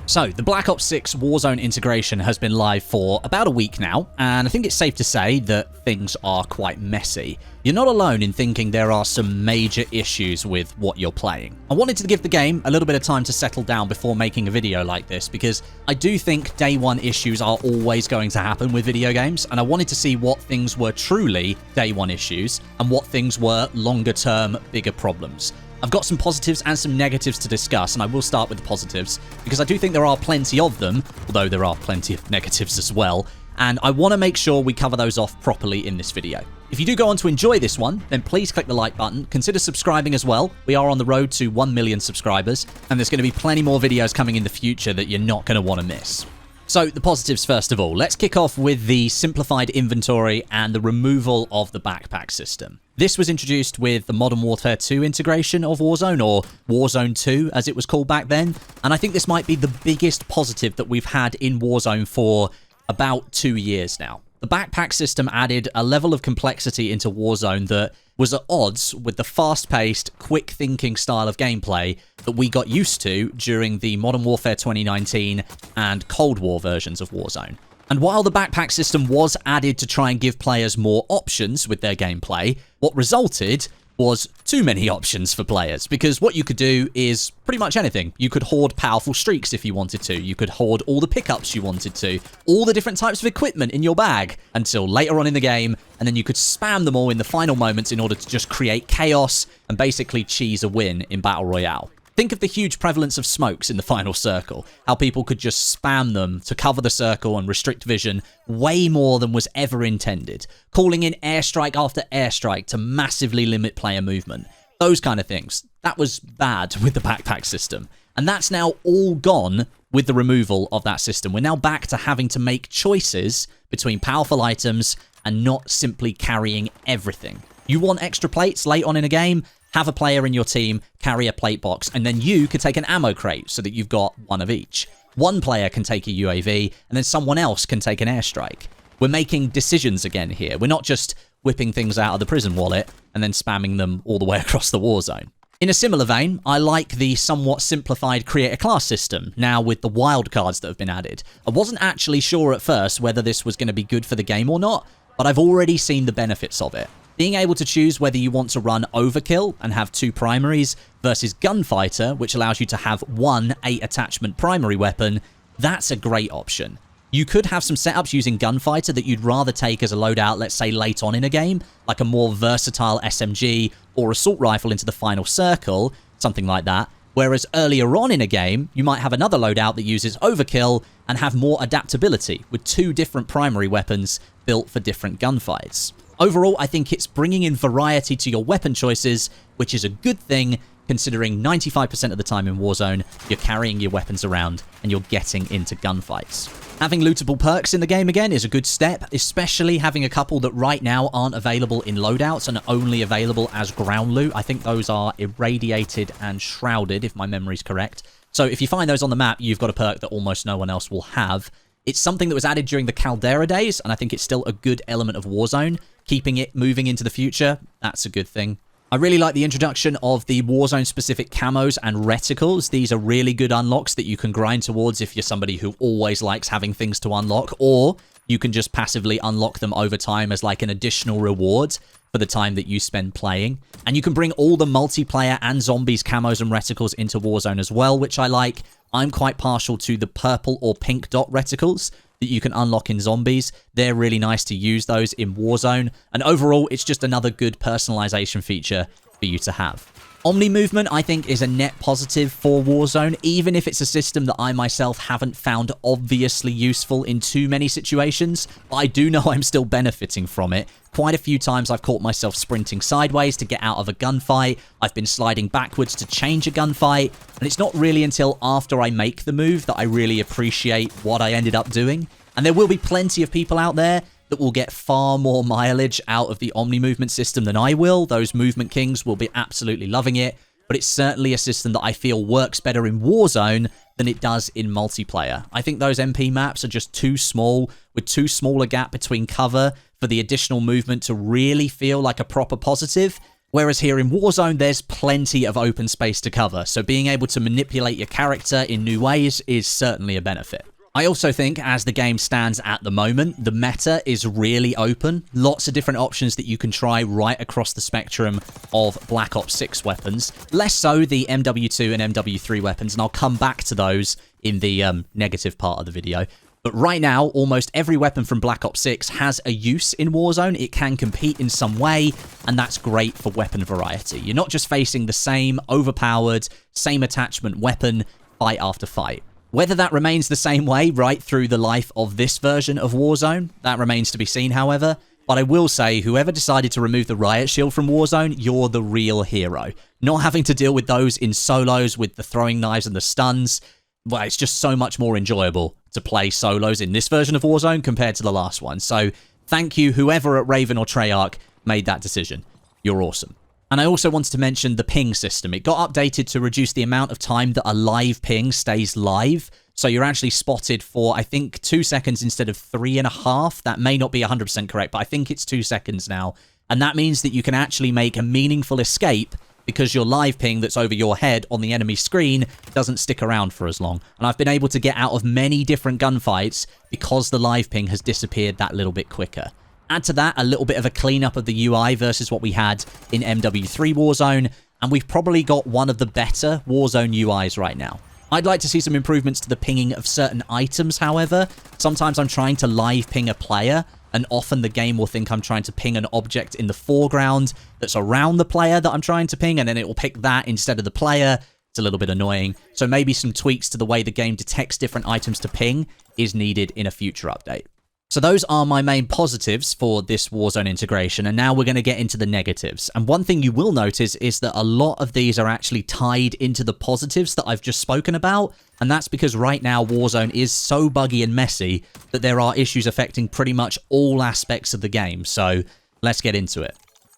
So, the Black Ops 6 Warzone integration has been live for about a week now, and I think it's safe to say that things are quite messy. You're not alone in thinking there are some major issues with what you're playing. I wanted to give the game a little bit of time to settle down before making a video like this, because I do think day one issues are always going to happen with video games, and I wanted to see what things were truly day one issues, and what things were longer term, bigger problems. I've got some positives and some negatives to discuss, and I will start with the positives, because I do think there are plenty of them, although there are plenty of negatives as well, and I want to make sure we cover those off properly in this video. If you do go on to enjoy this one, then please click the like button, consider subscribing as well. We are on the road to 1 million subscribers, and there's going to be plenty more videos coming in the future that you're not going to want to miss. So, the positives first of all. Let's kick off with the simplified inventory and the removal of the backpack system. This was introduced with the Modern Warfare 2 integration of Warzone, or Warzone 2 as it was called back then, and I think this might be the biggest positive that we've had in Warzone for about 2 years now. The backpack system added a level of complexity into Warzone that was at odds with the fast-paced, quick-thinking style of gameplay that we got used to during the Modern Warfare 2019 and Cold War versions of Warzone. And while the backpack system was added to try and give players more options with their gameplay, what resulted was too many options for players, because what you could do is pretty much anything. You could hoard powerful streaks if you wanted to. You could hoard all the pickups you wanted to, all the different types of equipment in your bag until later on in the game, and then you could spam them all in the final moments in order to just create chaos and basically cheese a win in Battle Royale. Think of the huge prevalence of smokes in the final circle, how people could just spam them to cover the circle and restrict vision way more than was ever intended, calling in airstrike after airstrike to massively limit player movement. Those kind of things. That was bad with the backpack system. And that's now all gone with the removal of that system. We're now back to having to make choices between powerful items and not simply carrying everything. You want extra plates late on in a game? Have a player in your team carry a plate box, and then you can take an ammo crate so that you've got one of each. One player can take a UAV, and then someone else can take an airstrike. We're making decisions again here. We're not just whipping things out of the prison wallet and then spamming them all the way across the war zone. In a similar vein, I like the somewhat simplified create a class system, now with the wildcards that have been added. I wasn't actually sure at first whether this was going to be good for the game or not, but I've already seen the benefits of it. Being able to choose whether you want to run Overkill and have 2 primaries versus Gunfighter, which allows you to have one 8-attachment primary weapon, that's a great option. You could have some setups using Gunfighter that you'd rather take as a loadout, let's say late on in a game, like a more versatile SMG or assault rifle into the final circle, something like that. Whereas earlier on in a game, you might have another loadout that uses Overkill and have more adaptability with 2 different primary weapons built for different gunfights. Overall, I think it's bringing in variety to your weapon choices, which is a good thing, considering 95% of the time in Warzone, you're carrying your weapons around and you're getting into gunfights. Having lootable perks in the game again is a good step, especially having a couple that right now aren't available in loadouts and are only available as ground loot. I think those are Irradiated and Shrouded, if my memory's correct. So if you find those on the map, you've got a perk that almost no one else will have. It's something that was added during the Caldera days, and I think it's still a good element of Warzone. Keeping it moving into the future, that's a good thing. I really like the introduction of the Warzone-specific camos and reticles. These are really good unlocks that you can grind towards if you're somebody who always likes having things to unlock, or you can just passively unlock them over time as like an additional reward for the time that you spend playing. And you can bring all the multiplayer and zombies camos and reticles into Warzone as well, which I like. I'm quite partial to the purple or pink dot reticles that you can unlock in zombies. They're really nice to use those in Warzone. And overall, it's just another good personalization feature for you to have. Omni movement, I think, is a net positive for Warzone, even if it's a system that I myself haven't found obviously useful in too many situations. But I do know I'm still benefiting from it. Quite a few times I've caught myself sprinting sideways to get out of a gunfight. I've been sliding backwards to change a gunfight. And it's not really until after I make the move that I really appreciate what I ended up doing. And there will be plenty of people out there that will get far more mileage out of the Omni movement system than I will. Those movement kings will be absolutely loving it. But it's certainly a system that I feel works better in Warzone than it does in multiplayer. I think those MP maps are just too small, with too small a gap between cover for the additional movement to really feel like a proper positive. Whereas here in Warzone, there's plenty of open space to cover, so being able to manipulate your character in new ways is certainly a benefit. I also think, as the game stands at the moment, the meta is really open. Lots of different options that you can try right across the spectrum of Black Ops 6 weapons. Less so the MW2 and MW3 weapons, and I'll come back to those in the negative part of the video. But right now, almost every weapon from Black Ops 6 has a use in Warzone. It can compete in some way, and that's great for weapon variety. You're not just facing the same overpowered, same attachment weapon fight after fight. Whether that remains the same way right through the life of this version of Warzone, that remains to be seen, however. But I will say, whoever decided to remove the riot shield from Warzone, you're the real hero. Not having to deal with those in solos with the throwing knives and the stuns, well, it's just so much more enjoyable to play solos in this version of Warzone compared to the last one. So thank you, whoever at Raven or Treyarch made that decision. You're awesome. And I also wanted to mention the ping system. It got updated to reduce the amount of time that a live ping stays live. So you're actually spotted for, I think, 2 seconds instead of 3.5. That may not be 100% correct, but I think it's 2 seconds now. And that means that you can actually make a meaningful escape because your live ping that's over your head on the enemy screen doesn't stick around for as long. And I've been able to get out of many different gunfights because the live ping has disappeared that little bit quicker. Add to that a little bit of a cleanup of the UI versus what we had in MW3 Warzone, and we've probably got one of the better Warzone UIs right now. I'd like to see some improvements to the pinging of certain items, however. Sometimes I'm trying to live ping a player, and often the game will think I'm trying to ping an object in the foreground that's around the player that I'm trying to ping, and then it will pick that instead of the player. It's a little bit annoying. So maybe some tweaks to the way the game detects different items to ping is needed in a future update. So those are my main positives for this Warzone integration, and now we're going to get into the negatives. And one thing you will notice is that a lot of these are actually tied into the positives that I've just spoken about, and that's because right now Warzone is so buggy and messy that there are issues affecting pretty much all aspects of the game, so let's get into it.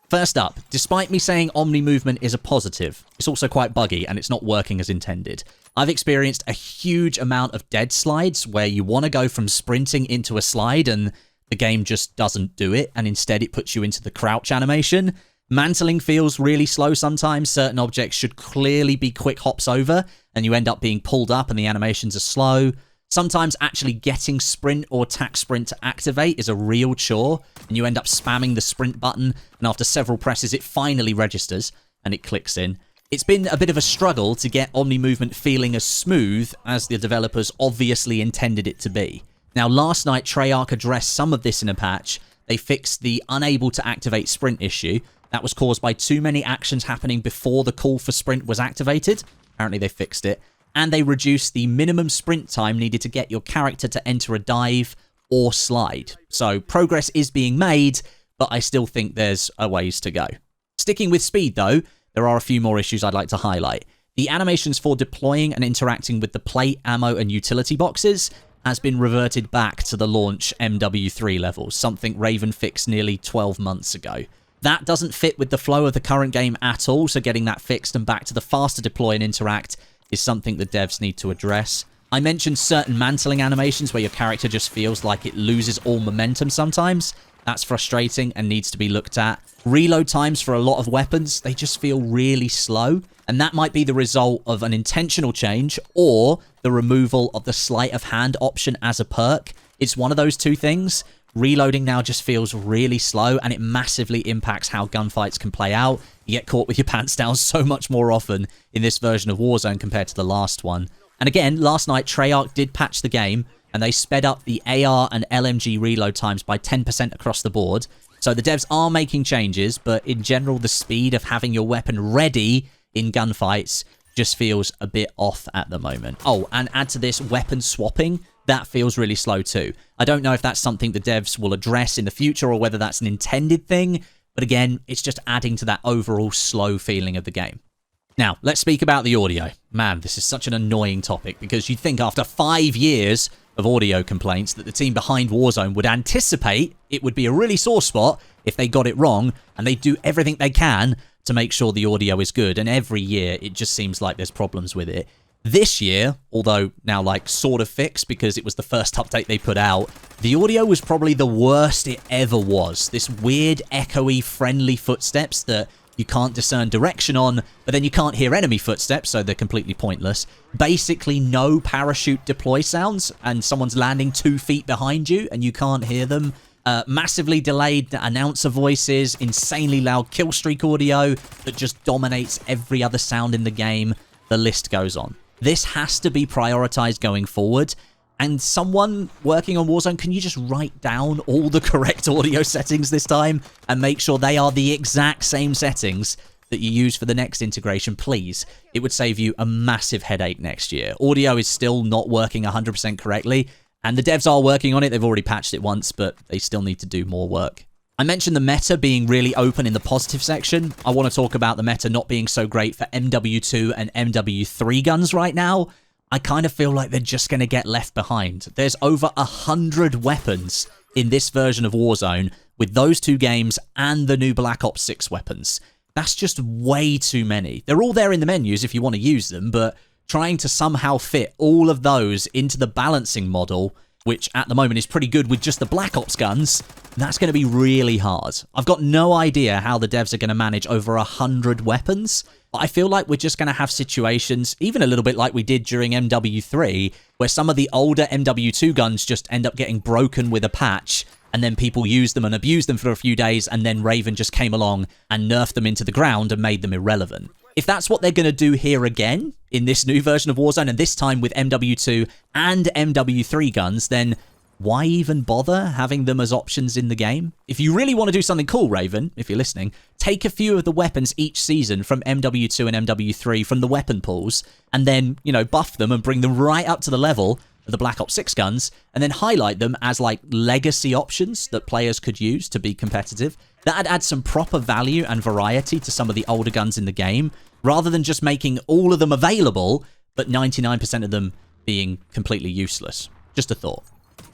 First up, despite me saying Omni movement is a positive, it's also quite buggy and it's not working as intended. I've experienced a huge amount of dead slides where you want to go from sprinting into a slide and the game just doesn't do it, and instead it puts you into the crouch animation. Mantling feels really slow sometimes. Certain objects should clearly be quick hops over, and you end up being pulled up and the animations are slow. Sometimes actually getting sprint or tac sprint to activate is a real chore, and you end up spamming the sprint button, and after several presses it finally registers and it clicks in. It's been a bit of a struggle to get Omni movement feeling as smooth as the developers obviously intended it to be. Now, last night Treyarch addressed some of this in a patch. They fixed the unable to activate sprint issue. That was caused by too many actions happening before the call for sprint was activated. Apparently they fixed it. And they reduced the minimum sprint time needed to get your character to enter a dive or slide. So progress is being made, but I still think there's a ways to go. Sticking with speed though, there are a few more issues I'd like to highlight. The animations for deploying and interacting with the plate, ammo, and utility boxes has been reverted back to the launch MW3 levels, something Raven fixed nearly 12 months ago. That doesn't fit with the flow of the current game at all, so getting that fixed and back to the faster deploy and interact is something the devs need to address. I mentioned certain mantling animations where your character just feels like it loses all momentum sometimes. That's frustrating and needs to be looked at. Reload times for a lot of weapons, they just feel really slow. And that might be the result of an intentional change or the removal of the sleight of hand option as a perk. It's one of those two things. Reloading now just feels really slow and it massively impacts how gunfights can play out. You get caught with your pants down so much more often in this version of Warzone compared to the last one. And again, last night Treyarch did patch the game and they sped up the AR and LMG reload times by 10% across the board. So the devs are making changes, but in general, the speed of having your weapon ready in gunfights just feels a bit off at the moment. Oh, and add to this weapon swapping. That feels really slow too. I don't know if that's something the devs will address in the future or whether that's an intended thing, but again, it's just adding to that overall slow feeling of the game. Now, let's speak about the audio. Man, this is such an annoying topic because you'd think after 5 years of audio complaints that the team behind Warzone would anticipate it would be a really sore spot if they got it wrong, and they do everything they can to make sure the audio is good, and every year it just seems like there's problems with it. This year, although now like sort of fixed because it was the first update they put out, the audio was probably the worst it ever was. This weird, echoey, friendly footsteps that you can't discern direction on, but then you can't hear enemy footsteps, so they're completely pointless. Basically, no parachute deploy sounds, and someone's landing 2 feet behind you, and you can't hear them. Massively delayed announcer voices, insanely loud kill streak audio that just dominates every other sound in the game. The list goes on. This has to be prioritized going forward. And someone working on Warzone, can you just write down all the correct audio settings this time and make sure they are the exact same settings that you use for the next integration, please? It would save you a massive headache next year. Audio is still not working 100% correctly, and the devs are working on it. They've already patched it once, but they still need to do more work. I mentioned the meta being really open in the positive section. I want to talk about the meta not being so great for MW2 and MW3 guns right now. I kind of feel like they're just going to get left behind. There's over 100 weapons in this version of Warzone with those 2 games and the new Black Ops 6 weapons. That's just way too many. They're all there in the menus if you want to use them, but trying to somehow fit all of those into the balancing model, which at the moment is pretty good with just the Black Ops guns, that's going to be really hard. I've got no idea how the devs are going to manage over 100 weapons. But I feel like we're just going to have situations, even a little bit like we did during MW3, where some of the older MW2 guns just end up getting broken with a patch, and then people use them and abuse them for a few days, and then Raven just came along and nerfed them into the ground and made them irrelevant. If that's what they're going to do here again, in this new version of Warzone, and this time with MW2 and MW3 guns, then why even bother having them as options in the game? If you really want to do something cool, Raven, if you're listening, take a few of the weapons each season from MW2 and MW3 from the weapon pools, and then, you know, buff them and bring them right up to the level of the Black Ops 6 guns, and then highlight them as, like, legacy options that players could use to be competitive. That'd add some proper value and variety to some of the older guns in the game, rather than just making all of them available, but 99% of them being completely useless. Just a thought.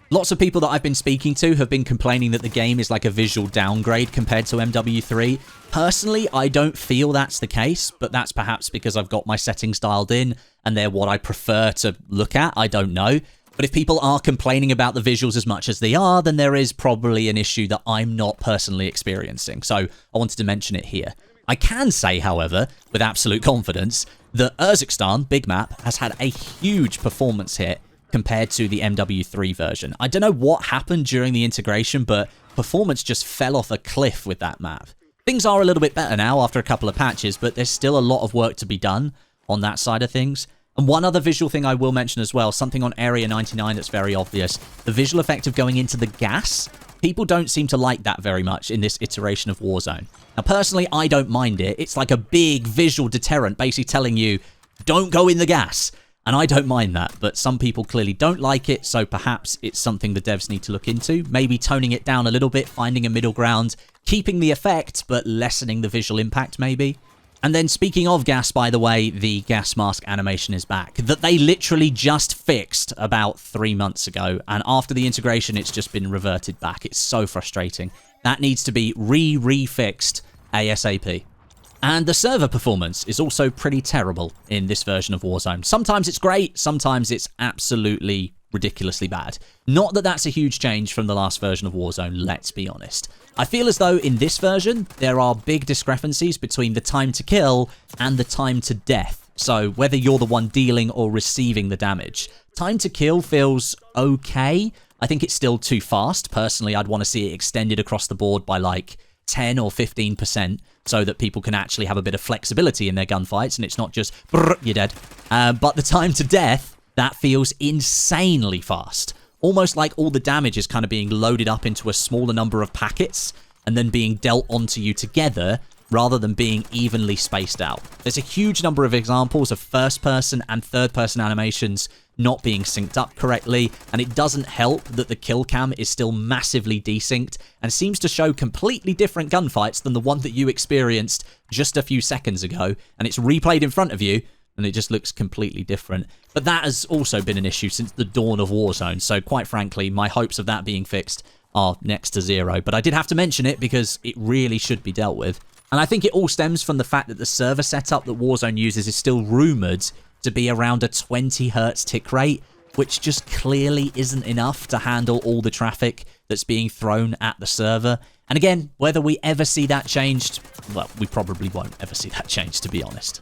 Lots of people that I've been speaking to have been complaining that the game is like a visual downgrade compared to MW3. Personally, I don't feel that's the case, but that's perhaps because I've got my settings dialed in and they're what I prefer to look at. I don't know. But if people are complaining about the visuals as much as they are, then there is probably an issue that I'm not personally experiencing. So I wanted to mention it here. I can say, however, with absolute confidence, that Urzikstan, big map, has had a huge performance hit compared to the MW3 version. I don't know what happened during the integration, but performance just fell off a cliff with that map. Things are a little bit better now after a couple of patches, but there's still a lot of work to be done on that side of things. And one other visual thing I will mention as well, something on Area 99 that's very obvious, the visual effect of going into the gas. People don't seem to like that very much in this iteration of Warzone. Now, personally, I don't mind it. It's like a big visual deterrent, basically telling you, don't go in the gas. And I don't mind that, but some people clearly don't like it, so perhaps it's something the devs need to look into. Maybe toning it down a little bit, finding a middle ground, keeping the effect, but lessening the visual impact, maybe. And then speaking of gas, by the way, the gas mask animation is back. That they literally just fixed about 3 months ago, and after the integration, it's just been reverted back. It's so frustrating. That needs to be re-fixed ASAP. And the server performance is also pretty terrible in this version of Warzone. Sometimes it's great, sometimes it's absolutely ridiculously bad. Not that that's a huge change from the last version of Warzone, let's be honest. I feel as though in this version, there are big discrepancies between the time to kill and the time to death. So whether you're the one dealing or receiving the damage. Time to kill feels okay. I think it's still too fast. Personally, I'd want to see it extended across the board by like 10 or 15% so that people can actually have a bit of flexibility in their gunfights and it's not just brrr, you're dead. But the time to death, that feels insanely fast. Almost like all the damage is kind of being loaded up into a smaller number of packets and then being dealt onto you together rather than being evenly spaced out. There's a huge number of examples of first-person and third-person animations not being synced up correctly, and it doesn't help that the kill cam is still massively desynced and seems to show completely different gunfights than the one that you experienced just a few seconds ago, and it's replayed in front of you, and it just looks completely different. But that has also been an issue since the dawn of Warzone, so quite frankly, my hopes of that being fixed are next to zero. But I did have to mention it because it really should be dealt with. And I think it all stems from the fact that the server setup that Warzone uses is still rumoured to be around a 20 Hz tick rate, which just clearly isn't enough to handle all the traffic that's being thrown at the server. And again, whether we ever see that changed, well, we probably won't ever see that changed, to be honest.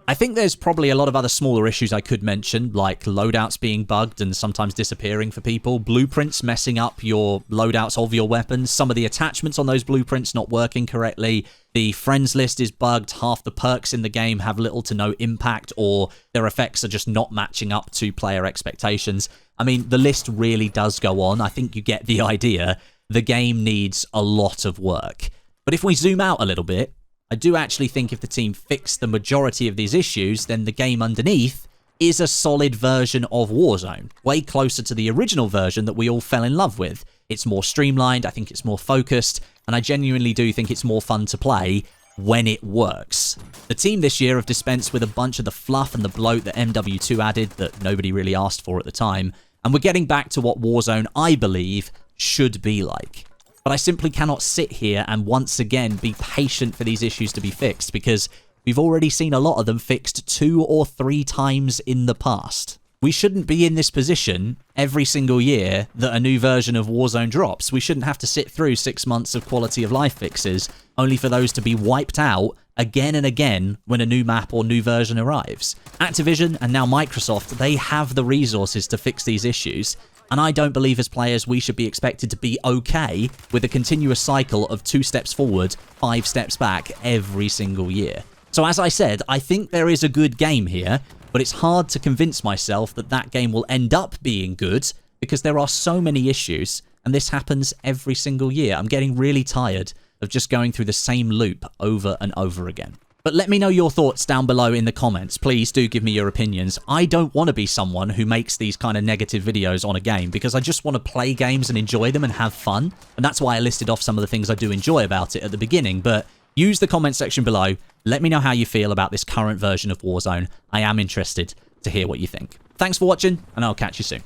I think there's probably a lot of other smaller issues I could mention, like loadouts being bugged and sometimes disappearing for people, blueprints messing up your loadouts of your weapons, some of the attachments on those blueprints not working correctly, the friends list is bugged, half the perks in the game have little to no impact, or their effects are just not matching up to player expectations. I mean, the list really does go on. I think you get the idea. The game needs a lot of work. But if we zoom out a little bit, I do actually think if the team fixed the majority of these issues, then the game underneath is a solid version of Warzone, way closer to the original version that we all fell in love with. It's more streamlined, I think it's more focused, and I genuinely do think it's more fun to play when it works. The team this year have dispensed with a bunch of the fluff and the bloat that MW2 added that nobody really asked for at the time, and we're getting back to what Warzone, I believe, should be like. But I simply cannot sit here and once again be patient for these issues to be fixed, because we've already seen a lot of them fixed 2 or 3 times in the past. We shouldn't be in this position every single year that a new version of Warzone drops. We shouldn't have to sit through 6 months of quality of life fixes, only for those to be wiped out again and again when a new map or new version arrives. Activision and now Microsoft, they have the resources to fix these issues. And I don't believe as players we should be expected to be okay with a continuous cycle of 2 steps forward, 5 steps back every single year. So as I said, I think there is a good game here, but it's hard to convince myself that that game will end up being good because there are so many issues, and this happens every single year. I'm getting really tired of just going through the same loop over and over again. But let me know your thoughts down below in the comments. Please do give me your opinions. I don't want to be someone who makes these kind of negative videos on a game because I just want to play games and enjoy them and have fun. And that's why I listed off some of the things I do enjoy about it at the beginning. But use the comment section below. Let me know how you feel about this current version of Warzone. I am interested to hear what you think. Thanks for watching, and I'll catch you soon.